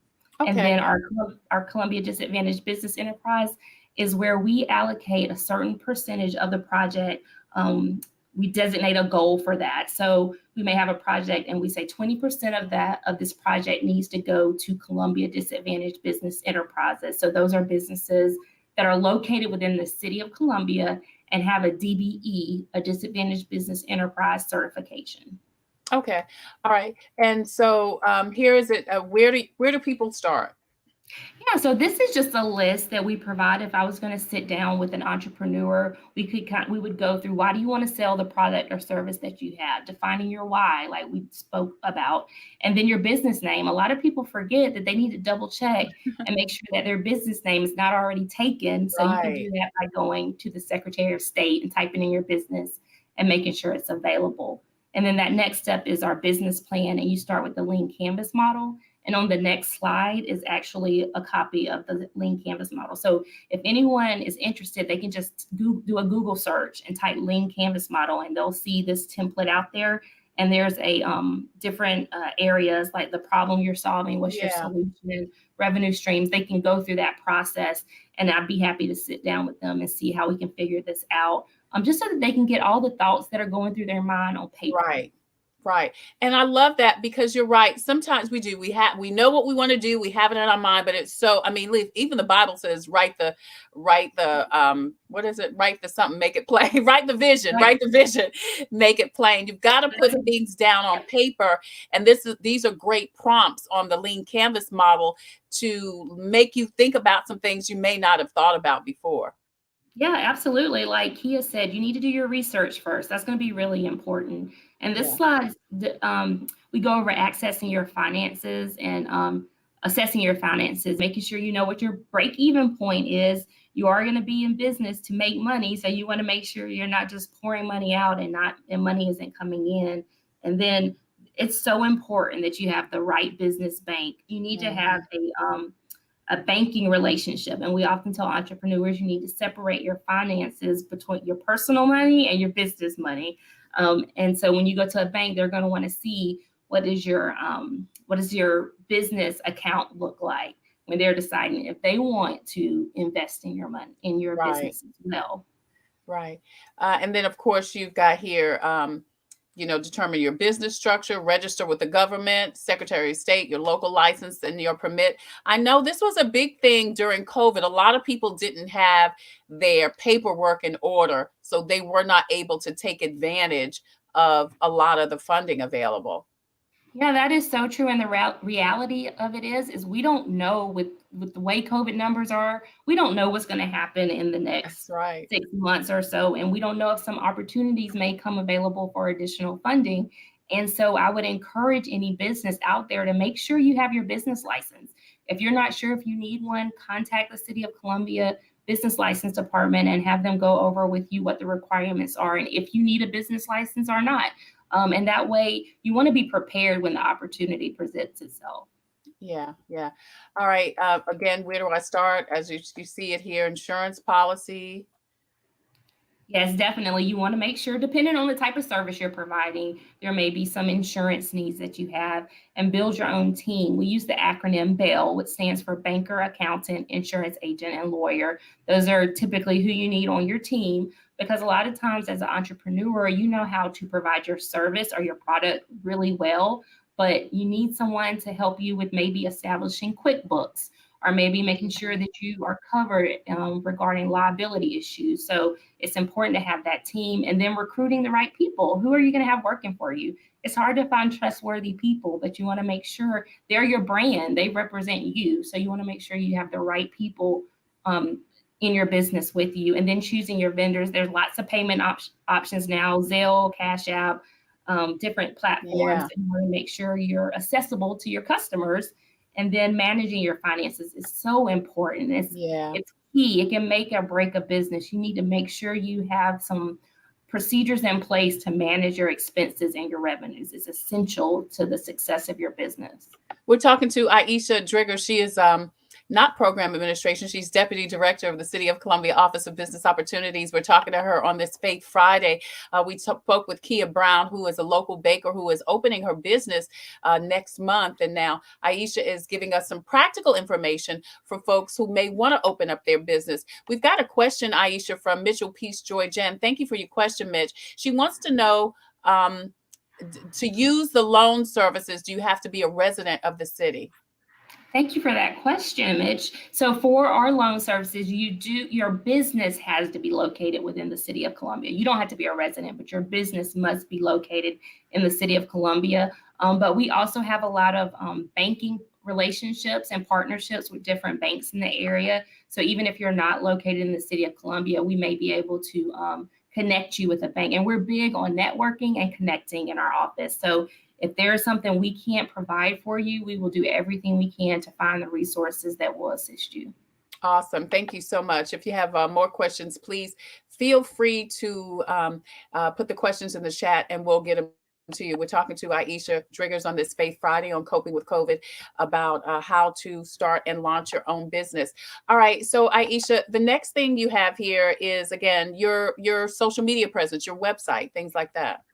S3: Okay.
S4: And then our Columbia Disadvantaged Business Enterprise is where we allocate a certain percentage of the project. We designate a goal for that. So we may have a project and we say 20% of this project needs to go to Columbia Disadvantaged Business Enterprises. So those are businesses that are located within the city of Columbia and have a DBE, a Disadvantaged Business Enterprise certification.
S3: Okay. All right. And so here is it. Where do people start?
S4: Yeah, so this is just a list that we provide. If I was going to sit down with an entrepreneur, we would go through, why do you want to sell the product or service that you have? Defining your why, like we spoke about, and then your business name. A lot of people forget that they need to double check and make sure that their business name is not already taken. So you can do that by going to the Secretary of State and typing in your business and making sure it's available. And then that next step is our business plan, and you start with the Lean Canvas model. And on the next slide is actually a copy of the Lean Canvas model. So if anyone is interested, they can just do a Google search and type Lean Canvas model, and they'll see this template out there. And there's a different areas like the problem you're solving, what's your solution, revenue streams. They can go through that process, and I'd be happy to sit down with them and see how we can figure this out, just so that they can get all the thoughts that are going through their mind on paper.
S3: Right. And I love that, because you're right. Sometimes we know what we want to do. We have it in our mind, but it's so, even the Bible says, write the something, make it plain, write the vision, make it plain. You've got to put things down on paper. And these are great prompts on the Lean Canvas model to make you think about some things you may not have thought about before.
S4: Yeah, absolutely. Like Kia said, you need to do your research first. That's going to be really important. And this slide, we go over accessing your finances and assessing your finances, making sure you know what your break-even point is. You are going to be in business to make money, so you want to make sure you're not just pouring money out and money isn't coming in. And then it's so important that you have the right business bank. You need to have a banking relationship. And we often tell entrepreneurs you need to separate your finances between your personal money and your business money. And so when you go to a bank, they're going to want to see what does your business account look like when they're deciding if they want to invest in your money, in your business as well.
S3: Right. And then, of course, you've got here, determine your business structure, register with the government, Secretary of State, your local license, and your permit. I know this was a big thing during COVID. A lot of people didn't have their paperwork in order, so they were not able to take advantage of a lot of the funding available.
S4: Yeah, that is so true. And the reality of it is we don't know with the way COVID numbers are, we don't know what's going to happen in the next 6 months or so. And we don't know if some opportunities may come available for additional funding. And so I would encourage any business out there to make sure you have your business license. If you're not sure if you need one, contact the City of Columbia Business License Department and have them go over with you what the requirements are and if you need a business license or not. And that way you want to be prepared when the opportunity presents itself.
S3: Yeah. All right. Again, where do I start? As you see it here, insurance policy.
S4: Yes, definitely. You want to make sure, depending on the type of service you're providing, there may be some insurance needs that you have, and build your own team. We use the acronym BEL, which stands for banker, accountant, insurance agent, and lawyer. Those are typically who you need on your team, because a lot of times as an entrepreneur, you know how to provide your service or your product really well, but you need someone to help you with maybe establishing QuickBooks, or maybe making sure that you are covered regarding liability issues. So it's important to have that team, and then recruiting the right people. Who are you going to have working for you? It's hard to find trustworthy people, but you want to make sure they're your brand. They represent you. So you want to make sure you have the right people in your business with you. And then choosing your vendors. There's lots of payment options now, Zelle, Cash App, different platforms. And you want to make sure you're accessible to your customers. And then managing your finances is so important. It's key. It can make or break a business. You need to make sure you have some procedures in place to manage your expenses and your revenues is essential to the success of your business.
S3: We're talking to Ayesha Driggers. She is not program administration. She's deputy director of the City of Columbia Office of Business Opportunities. We're talking to her on this Faith Friday. We spoke with Kia Brown, who is a local baker who is opening her business next month. And now Ayesha is giving us some practical information for folks who may want to open up their business. We've got a question, Ayesha, from Mitchell Peace Joy Jen. Thank you for your question, Mitch. She wants to know, to use the loan services, do you have to be a resident of the city?
S4: Thank you for that question, Mitch. So for our loan services, your business has to be located within the City of Columbia. You don't have to be a resident, but your business must be located in the City of Columbia. But we also have a lot of banking relationships and partnerships with different banks in the area. So even if you're not located in the City of Columbia, we may be able to connect you with a bank. And we're big on networking and connecting in our office. So if there's something we can't provide for you, we will do everything we can to find the resources that will assist you.
S3: Awesome. Thank you so much. If you have more questions, please feel free to put the questions in the chat and we'll get them to you. We're talking to Ayesha Driggers on this Faith Friday on Coping with COVID about how to start and launch your own business. All right. So Ayesha, the next thing you have here is, again, your social media presence, your website, things like that.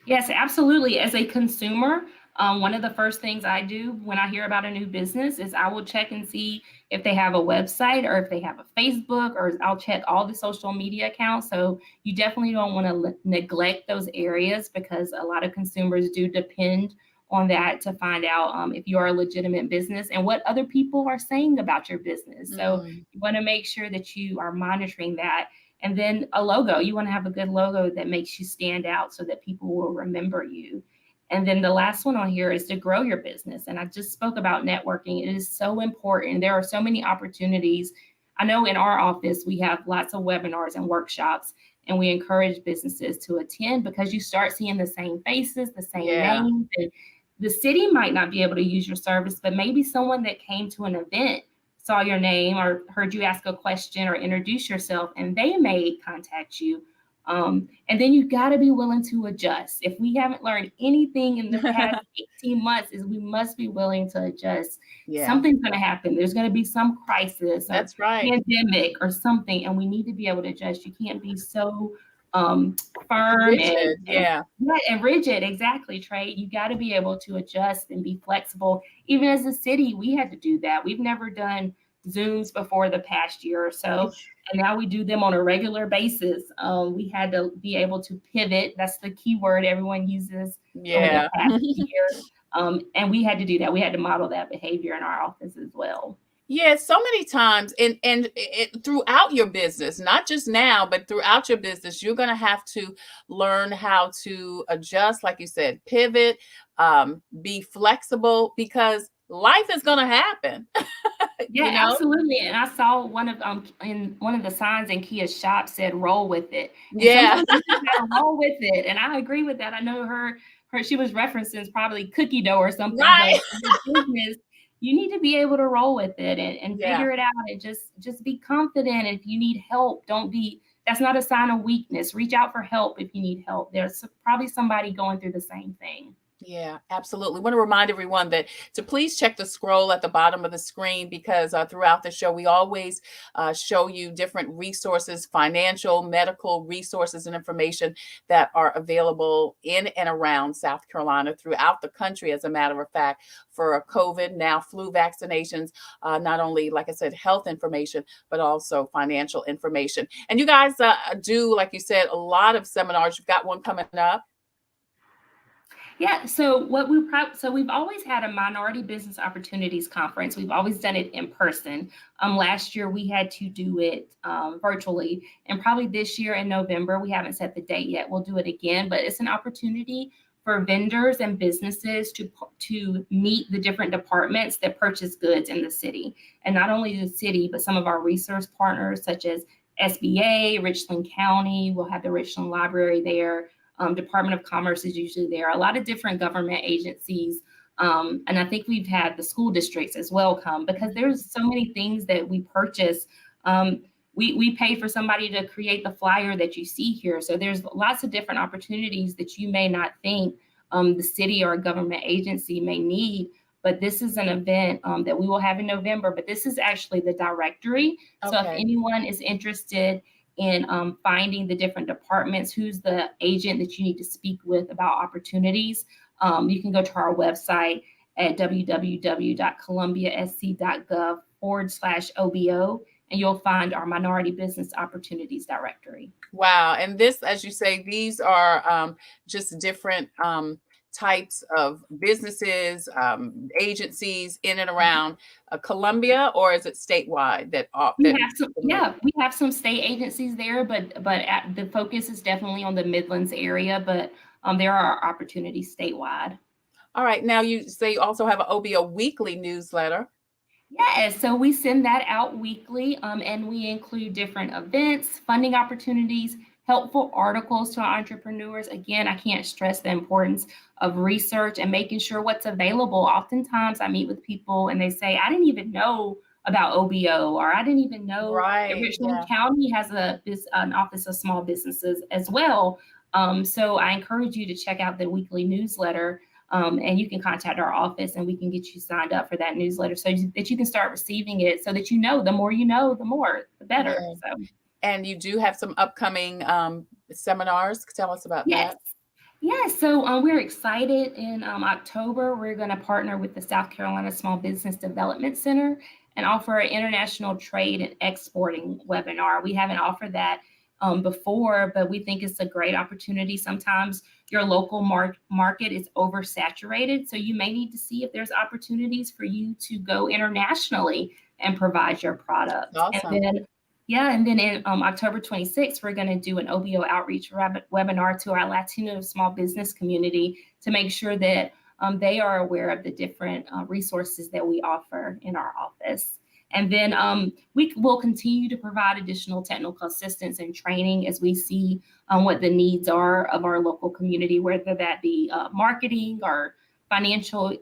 S4: Yes, absolutely. As a consumer, one of the first things I do when I hear about a new business is I will check and see if they have a website or if they have a Facebook, or I'll check all the social media accounts. So you definitely don't want to neglect those areas, because a lot of consumers do depend on that to find out if you are a legitimate business and what other people are saying about your business. So you want to make sure that you are monitoring that. And then a logo, you want to have a good logo that makes you stand out so that people will remember you. And then the last one on here is to grow your business. And I just spoke about networking. It is so important. There are so many opportunities. I know in our office, we have lots of webinars and workshops, and we encourage businesses to attend, because you start seeing the same faces, the same names. And the city might not be able to use your service, but maybe someone that came to an event saw your name or heard you ask a question or introduce yourself, and they may contact you. And then you got to be willing to adjust. If we haven't learned anything in the past 18 months, is we must be willing to adjust. Something's going to happen. There's going to be some crisis,
S3: that's right,
S4: pandemic or something, and we need to be able to adjust. You can't be so firm
S3: rigid,
S4: and rigid. Exactly, Trey. You got to be able to adjust and be flexible. Even as a city, we had to do that. We've never done Zooms before the past year or so, and now we do them on a regular basis. We had to be able to pivot. That's the key word everyone uses over the past year. And we had to do that. We had to model that behavior in our office as well.
S3: Yeah, so many times, and throughout your business, not just now, but throughout your business, you're going to have to learn how to adjust, like you said, pivot, be flexible, because life is going to happen.
S4: Absolutely. And I saw one of the signs in Kia's shop said "roll with it." And
S3: sometimes
S4: you gotta roll with it, and I agree with that. I know her she was referencing probably cookie dough or something.
S3: Right.
S4: But in business, you need to be able to roll with it and figure it out, and just be confident. If you need help, that's not a sign of weakness. Reach out for help if you need help. There's probably somebody going through the same thing.
S3: Yeah, absolutely. I want to remind everyone to please check the scroll at the bottom of the screen, because throughout the show, we always show you different resources, financial, medical resources and information that are available in and around South Carolina, throughout the country, as a matter of fact, for COVID, now flu vaccinations, not only, like I said, health information, but also financial information. And you guys do, like you said, a lot of seminars. You've got one coming up.
S4: Yeah, so we've always had a Minority Business Opportunities Conference. We've always done it in person. Last year we had to do it virtually, and probably this year in November, we haven't set the date yet, we'll do it again, but it's an opportunity for vendors and businesses to meet the different departments that purchase goods in the city. And not only the city, but some of our resource partners such as SBA, Richland County, we'll have the Richland Library there. Department of Commerce is usually there, a lot of different government agencies. And I think we've had the school districts as well come, because there's so many things that we purchase we pay for somebody to create the flyer that you see here. So there's lots of different opportunities that you may not think the city or a government agency may need. But this is an event that we will have in November. But this is actually the directory. So if anyone is interested in finding the different departments, who's the agent that you need to speak with about opportunities, you can go to our website at www.columbiasc.gov/OBO, and you'll find our Minority Business Opportunities directory.
S3: Wow. And this, as you say, these are just different types of businesses, agencies in and around Columbia, or is it statewide
S4: we have some state agencies there, but the focus is definitely on the Midlands area, but there are opportunities statewide.
S3: All right. Now you say you also have an OBO weekly newsletter.
S4: Yes, so we send that out weekly, and we include different events, funding opportunities, helpful articles to entrepreneurs. Again, I can't stress the importance of research and making sure what's available. Oftentimes I meet with people and they say, I didn't even know about OBO, or I didn't even know that Richland County has an Office of Small Businesses as well. So I encourage you to check out the weekly newsletter, and you can contact our office and we can get you signed up for that newsletter so that you can start receiving it, so that the more you know, the better.
S3: Yeah.
S4: So.
S3: And you do have some upcoming seminars. Tell us about that.
S4: Yes, so we're excited. In October, we're going to partner with the South Carolina Small Business Development Center and offer an international trade and exporting webinar. We haven't offered that before, but we think it's a great opportunity. Sometimes your local market is oversaturated, so you may need to see if there's opportunities for you to go internationally and provide your product.
S3: Awesome.
S4: And then in October 26th, we're going to do an OBO outreach webinar to our Latino small business community to make sure that they are aware of the different resources that we offer in our office. And then we will continue to provide additional technical assistance and training as we see what the needs are of our local community, whether that be marketing or financial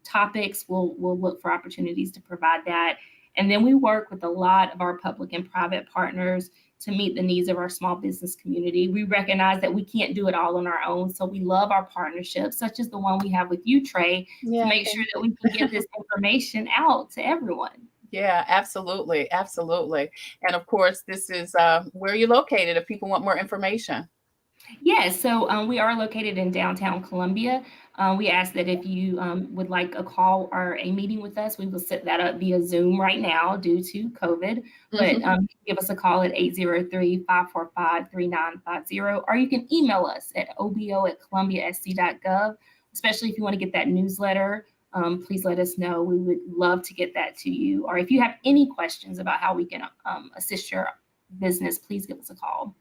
S4: topics. We'll look for opportunities to provide that. And then we work with a lot of our public and private partners to meet the needs of our small business community. We recognize that we can't do it all on our own. So we love our partnerships, such as the one we have with you, Tre, to make sure that we can get this information out to everyone.
S3: Yeah, absolutely. Absolutely. And of course, this is where you're located if people want more information.
S4: Yes, so we are located in downtown Columbia. We ask that if you would like a call or a meeting with us, we will set that up via Zoom right now due to COVID. But give us a call at 803-545-3950, or you can email us at obo@columbiasc.gov, especially if you want to get that newsletter. Please let us know. We would love to get that to you. Or if you have any questions about how we can assist your business, please give us a call.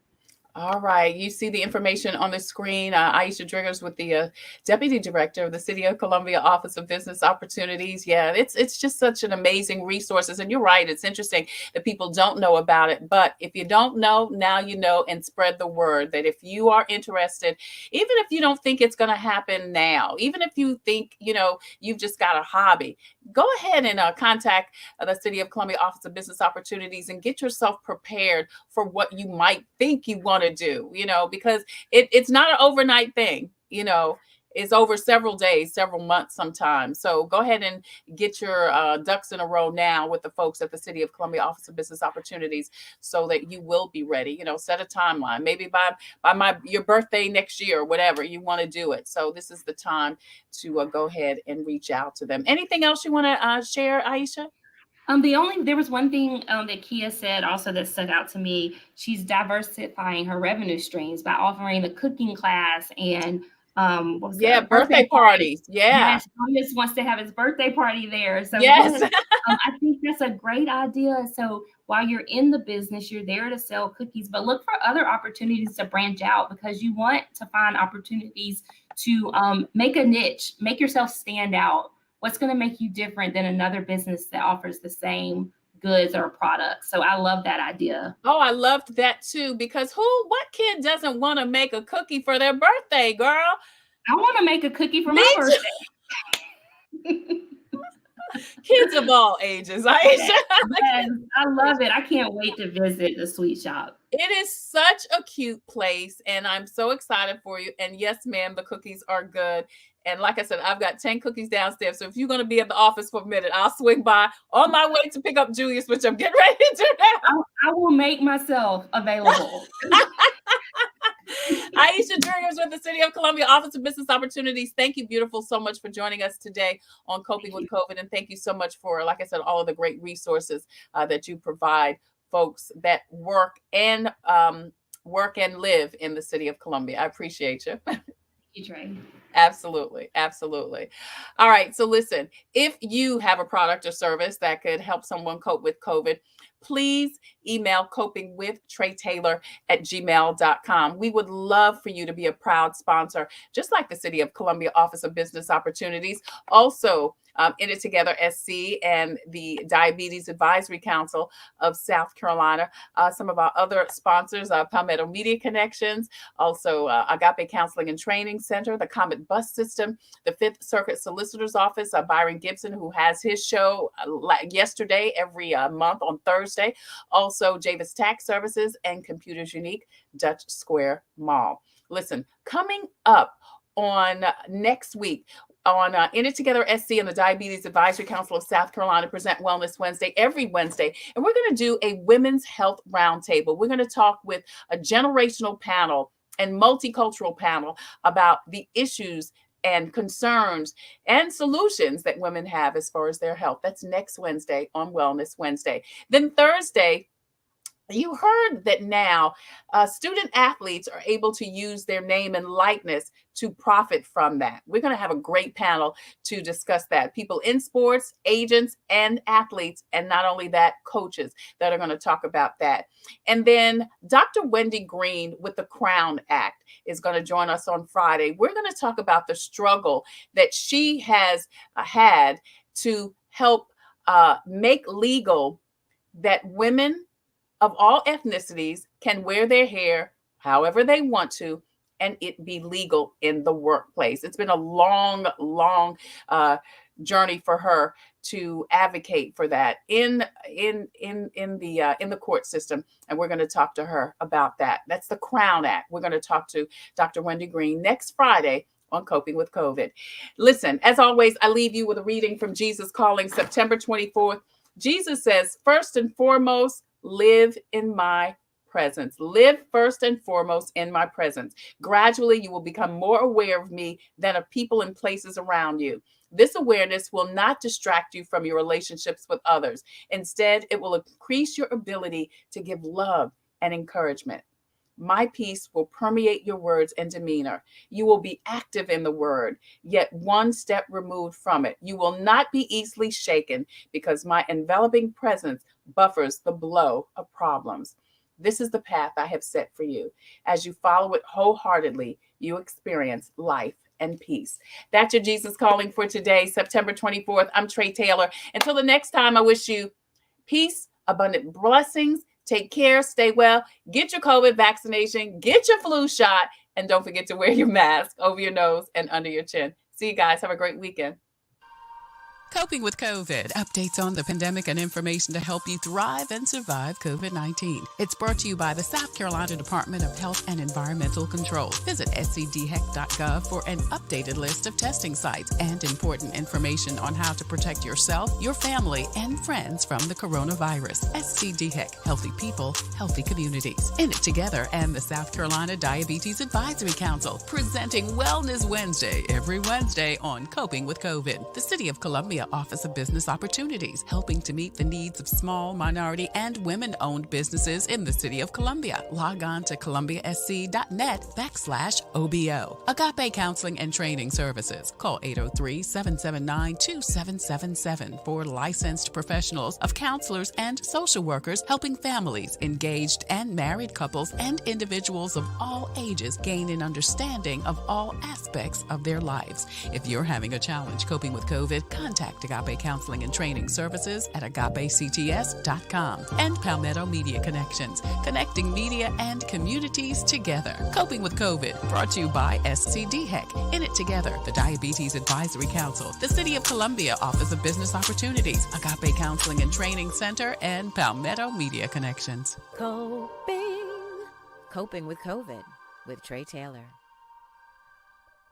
S3: All right. You see the information on the screen. Ayesha Driggers with the Deputy Director of the City of Columbia Office of Business Opportunities. Yeah, it's just such an amazing resources. And you're right. It's interesting that people don't know about it. But if you don't know, now you know, and spread the word that if you are interested, even if you don't think it's going to happen now, even if you think, you've just got a hobby, go ahead and contact the City of Columbia Office of Business Opportunities and get yourself prepared for what you might think you want to do, because it's not an overnight thing, it's over several days, several months sometimes. So go ahead and get your ducks in a row now with the folks at the City of Columbia Office of Business Opportunities so that you will be ready. Set a timeline, maybe by your birthday next year or whatever you want to do it. So this is the time to go ahead and reach out to them. Anything else you want to share, Ayesha?
S4: There was one thing that Kia said also that stuck out to me. She's diversifying her revenue streams by offering the cooking class and
S3: birthday parties. Yeah.
S4: Yes, Thomas wants to have his birthday party there. So
S3: yes,
S4: I think that's a great idea. So while you're in the business, you're there to sell cookies, but look for other opportunities to branch out, because you want to find opportunities to make a niche, make yourself stand out. What's going to make you different than another business that offers the same goods or products? So I love that idea.
S3: Oh, I loved that too, because what kid doesn't want to make a cookie for their birthday, girl?
S4: I want to make a cookie for my birthday.
S3: Kids of all ages, Ayesha.
S4: Yes, I love it. I can't wait to visit the sweet shop.
S3: It is such a cute place, and I'm so excited for you. And yes, ma'am, the cookies are good. And like I said, I've got 10 cookies downstairs. So if you're going to be at the office for a minute, I'll swing by on my way to pick up Julius, which I'm getting ready to do now.
S4: I will make myself available.
S3: Ayesha Driggers with the City of Columbia Office of Business Opportunities. Thank you, beautiful, so much for joining us today on Coping with COVID. And thank you so much for, like I said, all of the great resources that you provide folks that work and live in the City of Columbia. I appreciate you.
S4: Thank you, Trey.
S3: Absolutely. Absolutely. All right. So listen, if you have a product or service that could help someone cope with COVID, please email copingwithtreitailor@gmail.com. We would love for you to be a proud sponsor, just like the City of Columbia Office of Business Opportunities. Also, In It Together SC and the Diabetes Advisory Council of South Carolina. Some of our other sponsors are Palmetto Media Connections, also Agape Counseling and Training Center, the Comet Bus System, the Fifth Circuit Solicitor's Office, Byron Gibson, who has his show yesterday every month on Thursday. Also, Javis Tax Services and Computers Unique, Dutch Square Mall. Listen, coming up on next week, on In It Together SC and the Diabetes Advisory Council of South Carolina present Wellness Wednesday every Wednesday. And we're going to do a women's health roundtable. We're going to talk with a generational panel and multicultural panel about the issues and concerns and solutions that women have as far as their health. That's next Wednesday on Wellness Wednesday. Then Thursday, you heard that now student athletes are able to use their name and likeness to profit from that. We're going to have a great panel to discuss that. People in sports, agents, and athletes, and not only that, coaches that are going to talk about that. And then Dr. Wendy Green with the Crown Act is going to join us on Friday. We're going to talk about the struggle that she has had to help make legal that women of all ethnicities can wear their hair however they want to, and it be legal in the workplace. It's been a long journey for her to advocate for that in the court system, and we're going to talk to her about that. That's the Crown Act. We're going to talk to Dr. Wendy Green next Friday on Coping with COVID. Listen, as always, I leave you with a reading from Jesus Calling, September 24th. Jesus says, first and foremost, live in my presence. Live first and foremost in my presence. Gradually, you will become more aware of me than of people and places around you. This awareness will not distract you from your relationships with others. Instead, it will increase your ability to give love and encouragement. My peace will permeate your words and demeanor. You will be active in the word, yet one step removed from it. You will not be easily shaken because my enveloping presence buffers the blow of problems. This is the path I have set for you. As you follow it wholeheartedly, you experience life and peace. That's your Jesus Calling for today, September 24th. I'm Tre Tailor. Until the next time, I wish you peace, abundant blessings. Take care, stay well, get your COVID vaccination, get your flu shot, and don't forget to wear your mask over your nose and under your chin. See you guys. Have a great weekend.
S1: Coping with COVID, updates on the pandemic and information to help you thrive and survive COVID-19. It's brought to you by the South Carolina Department of Health and Environmental Control. Visit scdheck.gov for an updated list of testing sites and important information on how to protect yourself, your family, and friends from the coronavirus. SCDHEC, healthy people, healthy communities. In It Together and the South Carolina Diabetes Advisory Council, presenting Wellness Wednesday every Wednesday on Coping with COVID. The City of Columbia Office of Business Opportunities, helping to meet the needs of small, minority, and women-owned businesses in the City of Columbia. Log on to columbiasc.net/OBO. Agape Counseling and Training Services. Call 803-779-2777 for licensed professionals of counselors and social workers helping families, engaged and married couples, and individuals of all ages gain an understanding of all aspects of their lives. If you're having a challenge coping with COVID, contact Contact Agape Counseling and Training Services at agapects.com. And Palmetto Media Connections, connecting media and communities together. Coping with COVID, brought to you by SCDHEC, In It Together, the Diabetes Advisory Council, the City of Columbia Office of Business Opportunities, Agape Counseling and Training Center, and Palmetto Media Connections.
S2: Coping with COVID with Tre Tailor.